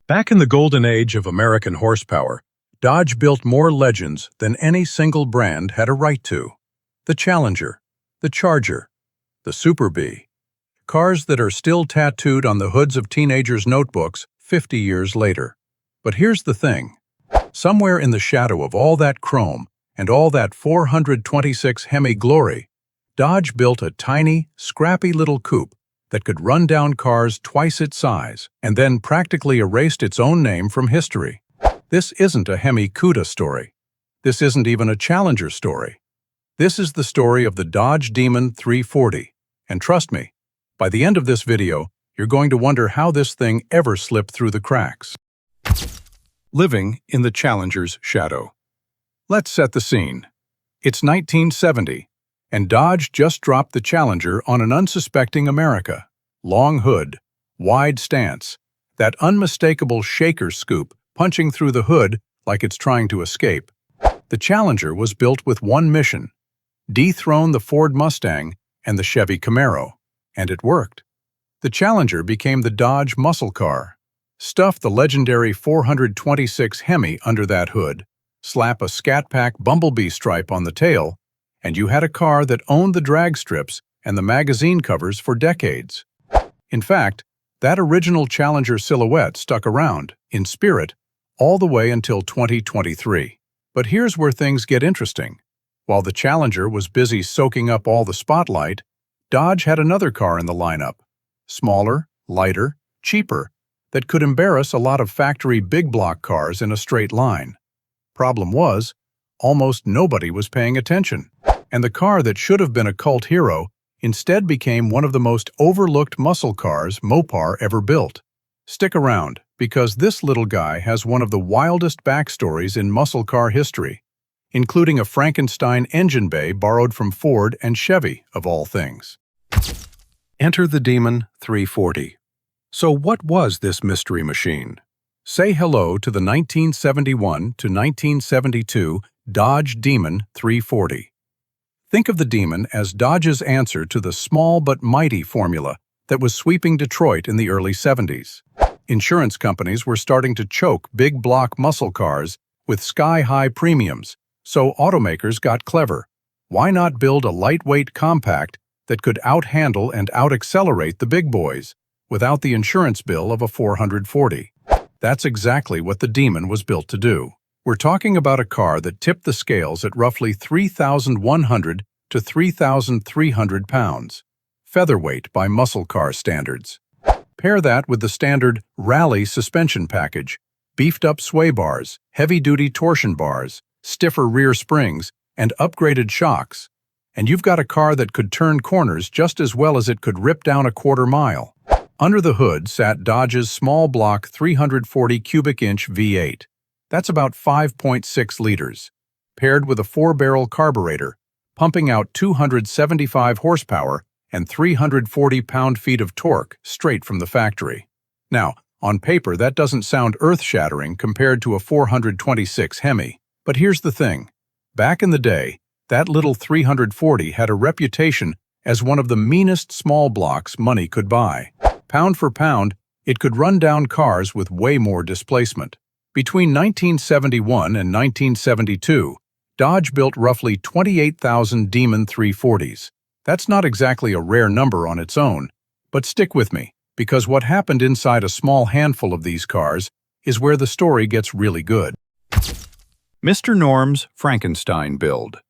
Back in the golden age of American horsepower, Dodge built more legends than any single brand had a right to. The Challenger, the Charger, the Super Bee. Cars that are still tattooed on the hoods of teenagers' notebooks 50 years later. But here's the thing. Somewhere in the shadow of all that chrome and all that 426 Hemi glory, Dodge built a tiny, scrappy little coupe that could run down cars twice its size and then practically erased its own name from history. This isn't a Hemi Cuda story. This isn't even a Challenger story. This is the story of the Dodge Demon 340. And trust me, by the end of this video, you're going to wonder how this thing ever slipped through the cracks. Living in the Challenger's shadow. Let's set the scene. It's 1970, and Dodge just dropped the Challenger on an unsuspecting America. Long hood, wide stance, that unmistakable shaker scoop punching through the hood like it's trying to escape. The Challenger was built with one mission: dethrone the Ford Mustang and the Chevy Camaro. And it worked. The Challenger became the Dodge muscle car. Stuff the legendary 426 Hemi under that hood, slap a Scat Pack Bumblebee stripe on the tail, and you had a car that owned the drag strips and the magazine covers for decades. In fact, that original Challenger silhouette stuck around, in spirit, all the way until 2023. But here's where things get interesting. While the Challenger was busy soaking up all the spotlight, Dodge had another car in the lineup. Smaller, lighter, cheaper, that could embarrass a lot of factory big block cars in a straight line. Problem was, almost nobody was paying attention, and the car that should have been a cult hero instead became one of the most overlooked muscle cars Mopar ever built. Stick around, because this little guy has one of the wildest backstories in muscle car history, including a Frankenstein engine bay borrowed from Ford and Chevy, of all things. Enter the Demon 340. So what was this mystery machine? Say hello to the 1971 to 1972 Dodge Demon 340. Think of the Demon as Dodge's answer to the small but mighty formula that was sweeping Detroit in the early 70s. Insurance companies were starting to choke big block muscle cars with sky-high premiums, so automakers got clever. Why not build a lightweight compact that could out-handle and out-accelerate the big boys without the insurance bill of a 440? That's exactly what the Demon was built to do. We're talking about a car that tipped the scales at roughly 3,100 to 3,300 pounds, featherweight by muscle car standards. Pair that with the standard rally suspension package, beefed-up sway bars, heavy-duty torsion bars, stiffer rear springs, and upgraded shocks, and you've got a car that could turn corners just as well as it could rip down a quarter mile. Under the hood sat Dodge's small block 340 cubic inch V8. That's about 5.6 liters, paired with a 4-barrel carburetor, pumping out 275 horsepower and 340 pound-feet of torque straight from the factory. Now, on paper that doesn't sound earth-shattering compared to a 426 Hemi, but here's the thing. Back in the day, that little 340 had a reputation as one of the meanest small blocks money could buy. Pound for pound, it could run down cars with way more displacement. Between 1971 and 1972, Dodge built roughly 28,000 Demon 340s. That's not exactly a rare number on its own, but stick with me, because what happened inside a small handful of these cars is where the story gets really good. Mr. Norm's Frankenstein build.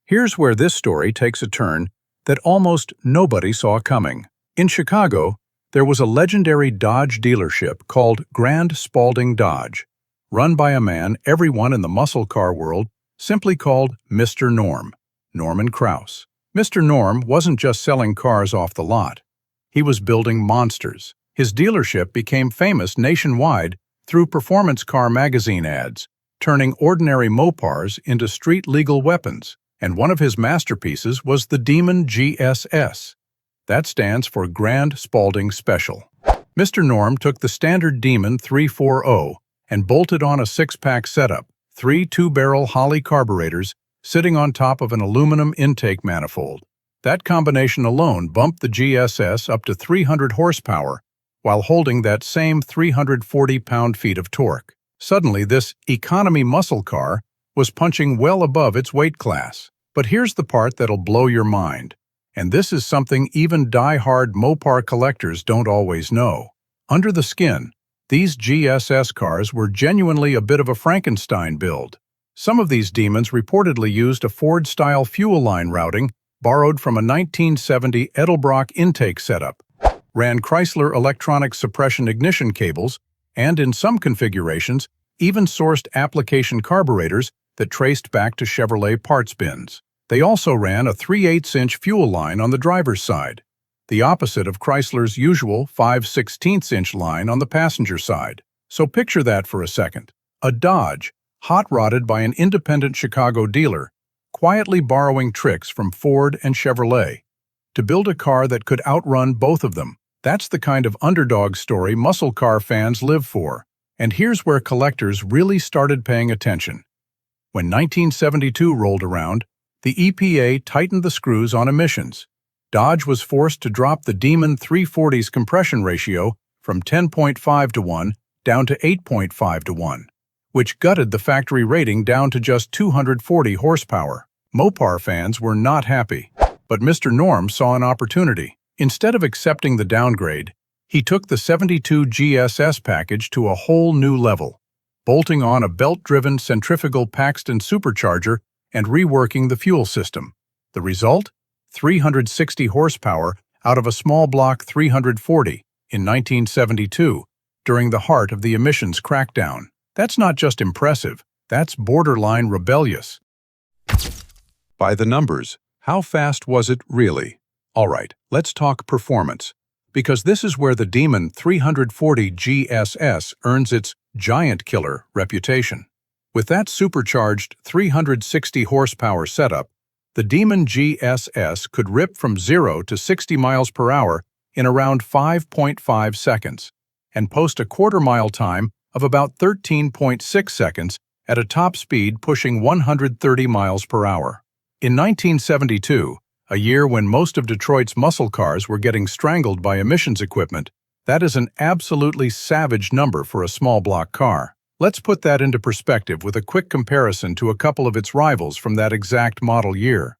Here's where this story takes a turn that almost nobody saw coming. In Chicago, there was a legendary Dodge dealership called Grand Spaulding Dodge, run by a man everyone in the muscle car world simply called Mr. Norm, Norman Kraus. Mr. Norm wasn't just selling cars off the lot. He was building monsters. His dealership became famous nationwide through performance car magazine ads, turning ordinary Mopars into street-legal weapons, and one of his masterpieces was the Demon GSS. That stands for Grand Spaulding Special. Mr. Norm took the standard Demon 340 and bolted on a 6-pack setup, 3 2-barrel Holley carburetors sitting on top of an aluminum intake manifold. That combination alone bumped the GSS up to 300 horsepower while holding that same 340 pound-feet of torque. Suddenly, this economy muscle car was punching well above its weight class. But here's the part that'll blow your mind. And this is something even die-hard Mopar collectors don't always know. Under the skin, these GSS cars were genuinely a bit of a Frankenstein build. Some of these demons reportedly used a Ford-style fuel line routing borrowed from a 1970 Edelbrock intake setup, ran Chrysler electronic suppression ignition cables, and in some configurations, even sourced application carburetors that traced back to Chevrolet parts bins. They also ran a 3/8-inch fuel line on the driver's side, the opposite of Chrysler's usual 5/16-inch line on the passenger side. So picture that for a second. A Dodge, hot-rodded by an independent Chicago dealer, quietly borrowing tricks from Ford and Chevrolet to build a car that could outrun both of them. That's the kind of underdog story muscle car fans live for. And here's where collectors really started paying attention. When 1972 rolled around, the EPA tightened the screws on emissions. Dodge was forced to drop the Demon 340's compression ratio from 10.5 to 1 down to 8.5 to 1, which gutted the factory rating down to just 240 horsepower. Mopar fans were not happy, but Mr. Norm saw an opportunity. Instead of accepting the downgrade, he took the 72 GSS package to a whole new level, bolting on a belt-driven centrifugal Paxton supercharger and reworking the fuel system. The result? 360 horsepower out of a small block 340 in 1972, during the heart of the emissions crackdown. That's not just impressive, that's borderline rebellious. By the numbers, how fast was it really? All right, let's talk performance, because this is where the Demon 340 GSS earns its giant killer reputation. With that supercharged 360 horsepower setup, the Demon GSS could rip from 0 to 60 miles per hour in around 5.5 seconds and post a quarter-mile time of about 13.6 seconds at a top speed pushing 130 miles per hour. In 1972, a year when most of Detroit's muscle cars were getting strangled by emissions equipment, that is an absolutely savage number for a small block car. Let's put that into perspective with a quick comparison to a couple of its rivals from that exact model year.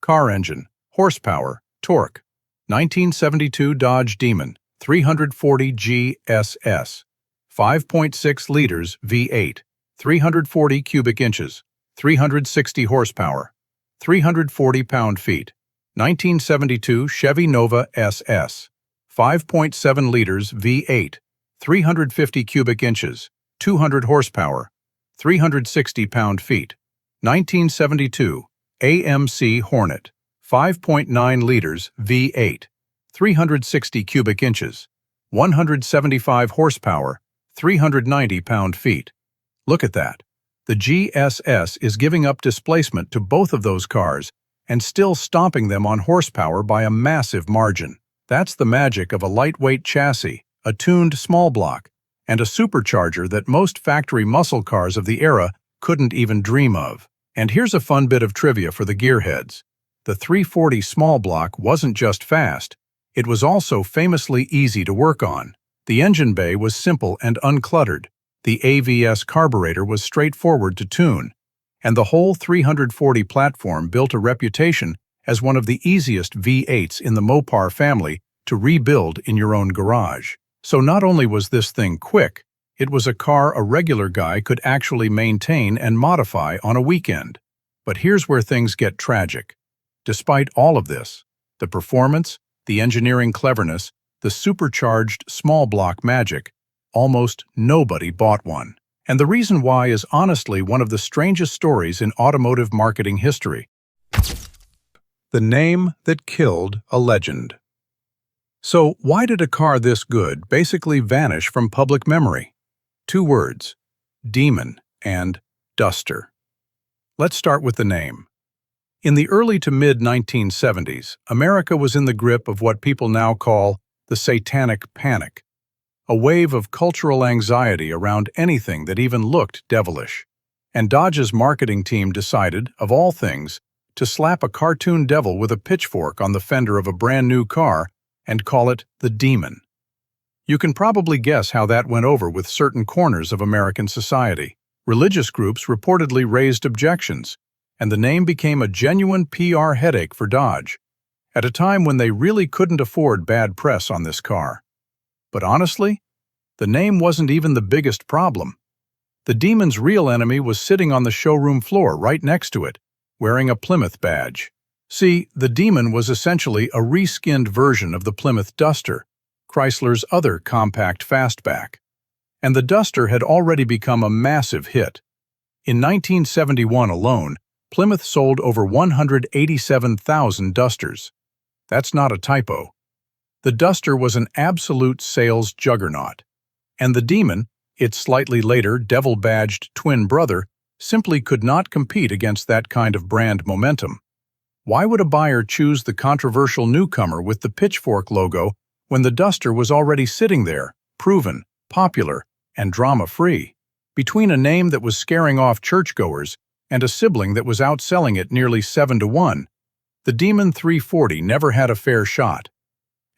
Car engine, horsepower, torque. 1972 Dodge Demon 340 GSS, 5.6 liters V8, 340 cubic inches, 360 horsepower, 340 pound-feet. 1972 Chevy Nova SS, 5.7 liters V8, 350 cubic inches, 200 horsepower, 360 pound-feet. 1972 AMC Hornet, 5.9 liters V8, 360 cubic inches, 175 horsepower, 390 pound-feet. Look at that. The GSS is giving up displacement to both of those cars and still stomping them on horsepower by a massive margin. That's the magic of a lightweight chassis, a tuned small block, and a supercharger that most factory muscle cars of the era couldn't even dream of. And here's a fun bit of trivia for the gearheads. The 340 small block wasn't just fast, it was also famously easy to work on. The engine bay was simple and uncluttered, the AVS carburetor was straightforward to tune, and the whole 340 platform built a reputation as one of the easiest V8s in the Mopar family to rebuild in your own garage. So not only was this thing quick, it was a car a regular guy could actually maintain and modify on a weekend. But here's where things get tragic. Despite all of this, the performance, the engineering cleverness, the supercharged small block magic, almost nobody bought one. And the reason why is honestly one of the strangest stories in automotive marketing history. The name that killed a legend. So why did a car this good basically vanish from public memory? Two words, Demon and Duster. Let's start with the name. In the early to mid-1970s, America was in the grip of what people now call the Satanic Panic, a wave of cultural anxiety around anything that even looked devilish. And Dodge's marketing team decided, of all things, to slap a cartoon devil with a pitchfork on the fender of a brand new car and call it the Demon. You can probably guess how that went over with certain corners of American society. Religious groups reportedly raised objections, and the name became a genuine PR headache for Dodge, at a time when they really couldn't afford bad press on this car. But honestly, the name wasn't even the biggest problem. The Demon's real enemy was sitting on the showroom floor right next to it, wearing a Plymouth badge. See, the Demon was essentially a reskinned version of the Plymouth Duster, Chrysler's other compact fastback. And the Duster had already become a massive hit. In 1971 alone, Plymouth sold over 187,000 Dusters. That's not a typo. The Duster was an absolute sales juggernaut. And the Demon, its slightly later devil-badged twin brother, simply could not compete against that kind of brand momentum. Why would a buyer choose the controversial newcomer with the pitchfork logo when the Duster was already sitting there, proven, popular, and drama-free? Between a name that was scaring off churchgoers and a sibling that was outselling it nearly 7-1, the Demon 340 never had a fair shot.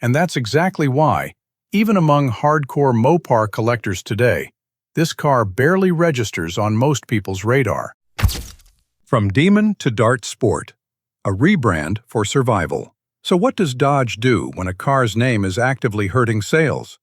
And that's exactly why, even among hardcore Mopar collectors today, this car barely registers on most people's radar. From Demon to Dart Sport, a rebrand for survival. So what does Dodge do when a car's name is actively hurting sales?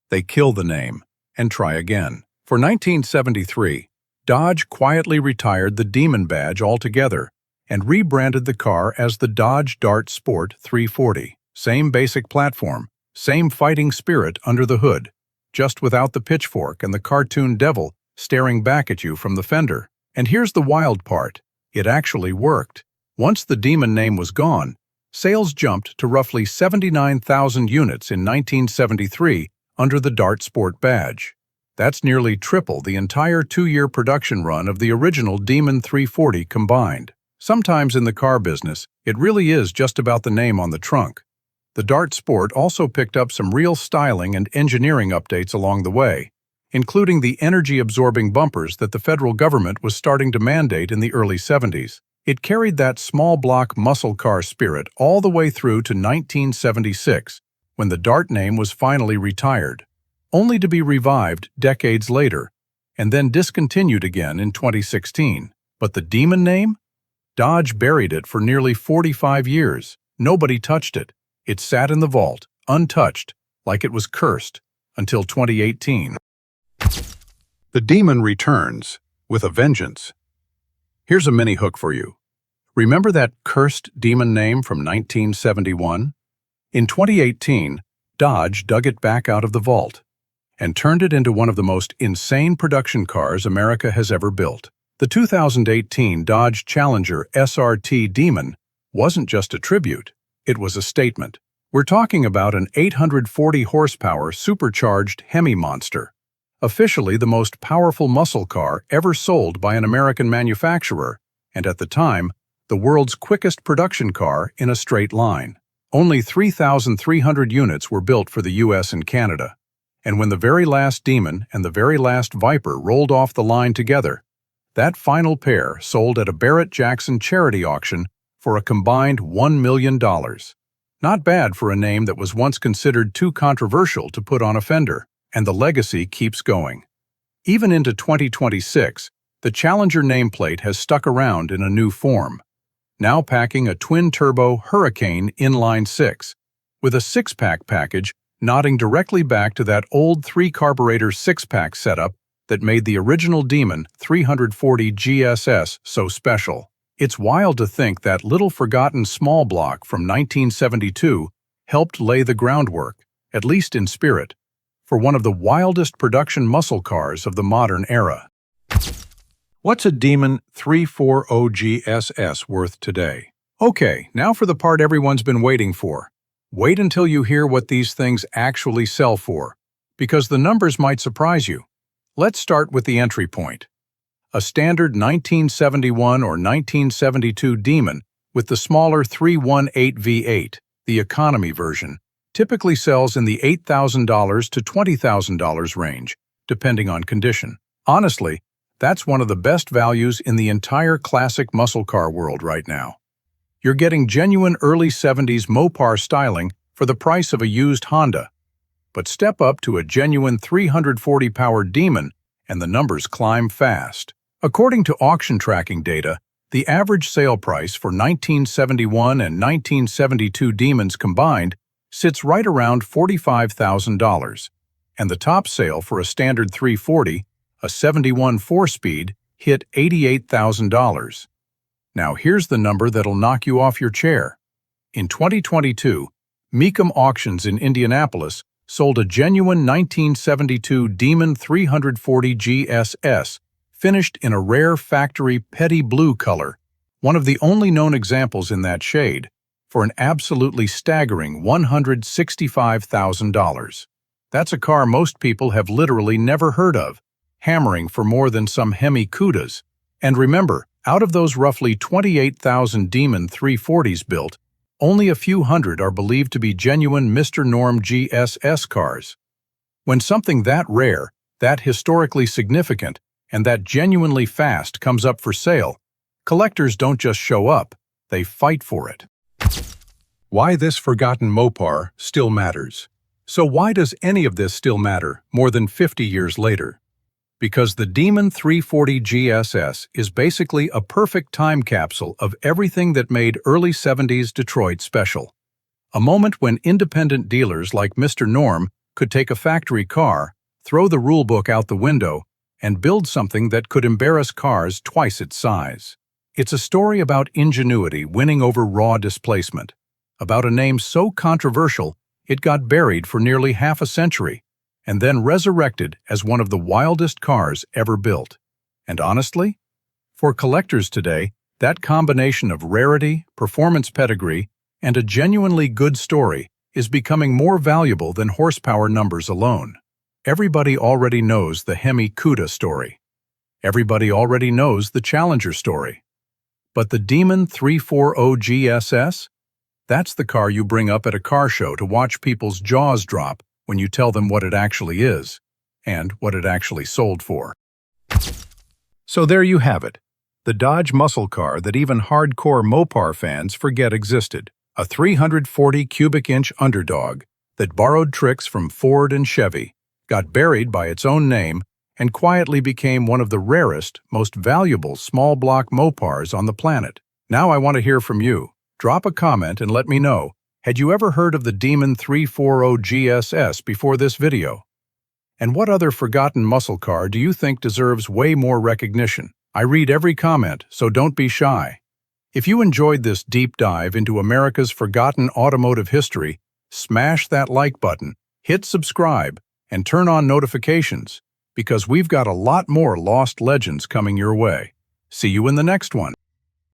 They kill the name and try again. For 1973, Dodge quietly retired the Demon badge altogether and rebranded the car as the Dodge Dart Sport 340. Same basic platform, same fighting spirit under the hood, just without the pitchfork and the cartoon devil staring back at you from the fender. And here's the wild part. It actually worked. Once the Demon name was gone, sales jumped to roughly 79,000 units in 1973 under the Dart Sport badge. That's nearly triple the entire 2-year production run of the original Demon 340 combined. Sometimes in the car business, it really is just about the name on the trunk. The Dart Sport also picked up some real styling and engineering updates along the way, including the energy-absorbing bumpers that the federal government was starting to mandate in the early 70s. It carried that small-block muscle car spirit all the way through to 1976, when the Dart name was finally retired, only to be revived decades later, and then discontinued again in 2016. But the Demon name? Dodge buried it for nearly 45 years. Nobody touched it. It sat in the vault, untouched, like it was cursed, until 2018. The Demon returns, with a vengeance. Here's a mini hook for you. Remember that cursed Demon name from 1971? In 2018, Dodge dug it back out of the vault and turned it into one of the most insane production cars America has ever built. The 2018 Dodge Challenger SRT Demon wasn't just a tribute. It was a statement. We're talking about an 840 horsepower supercharged Hemi monster, officially the most powerful muscle car ever sold by an American manufacturer, and at the time, the world's quickest production car in a straight line. Only 3,300 units were built for the US and Canada, and when the very last Demon and the very last Viper rolled off the line together, that final pair sold at a Barrett-Jackson charity auction for a combined $1 million. Not bad for a name that was once considered too controversial to put on a fender, and the legacy keeps going. Even into 2026, the Challenger nameplate has stuck around in a new form, now packing a twin-turbo Hurricane inline-six, with a six-pack package nodding directly back to that old 3-carburetor six-pack setup that made the original Demon 340 GSS so special. It's wild to think that little forgotten small block from 1972 helped lay the groundwork, at least in spirit, for one of the wildest production muscle cars of the modern era. What's a Demon 340 GSS worth today? Okay, now for the part everyone's been waiting for. Wait until you hear what these things actually sell for, because the numbers might surprise you. Let's start with the entry point. A standard 1971 or 1972 Demon with the smaller 318 V8, the economy version, typically sells in the $8,000 to $20,000 range, depending on condition. Honestly, that's one of the best values in the entire classic muscle car world right now. You're getting genuine early 70s Mopar styling for the price of a used Honda. but step up to a genuine 340-powered demon and the numbers climb fast. According to auction tracking data, the average sale price for 1971 and 1972 demons combined sits right around $45,000, and the top sale for a standard 340, a 71 4-speed, hit $88,000. Now here's the number that'll knock you off your chair. In 2022, Mecum Auctions in Indianapolis sold a genuine 1972 Demon 340 GSS, finished in a rare factory petty blue color, one of the only known examples in that shade, for an absolutely staggering $165,000. That's a car most people have literally never heard of, hammering for more than some Hemi Cudas. And remember, out of those roughly 28,000 Demon 340s built, only a few hundred are believed to be genuine Mr. Norm GSS cars. When something that rare, that historically significant, and that genuinely fast comes up for sale, collectors don't just show up, they fight for it. Why this forgotten Mopar still matters. So why does any of this still matter more than 50 years later? Because the Demon 340 GSS is basically a perfect time capsule of everything that made early 70s Detroit special. A moment when independent dealers like Mr. Norm could take a factory car, throw the rulebook out the window, and build something that could embarrass cars twice its size. It's a story about ingenuity winning over raw displacement, about a name so controversial it got buried for nearly half a century, and then resurrected as one of the wildest cars ever built. And honestly, for collectors today, that combination of rarity, performance pedigree, and a genuinely good story is becoming more valuable than horsepower numbers alone. Everybody already knows the Hemi Cuda story. Everybody already knows the Challenger story. But the Demon 340 GSS? That's the car you bring up at a car show to watch people's jaws drop when you tell them what it actually is, and what it actually sold for. So there you have it, the Dodge muscle car that even hardcore Mopar fans forget existed, a 340 cubic inch underdog that borrowed tricks from Ford and Chevy, got buried by its own name, and quietly became one of the rarest, most valuable small block Mopars on the planet. Now I want to hear from you. Drop a comment and let me know, had you ever heard of the Demon 340 GSS before this video? And what other forgotten muscle car do you think deserves way more recognition? I read every comment, so don't be shy. If you enjoyed this deep dive into America's forgotten automotive history, smash that like button, hit subscribe, and turn on notifications, because we've got a lot more lost legends coming your way. See you in the next one.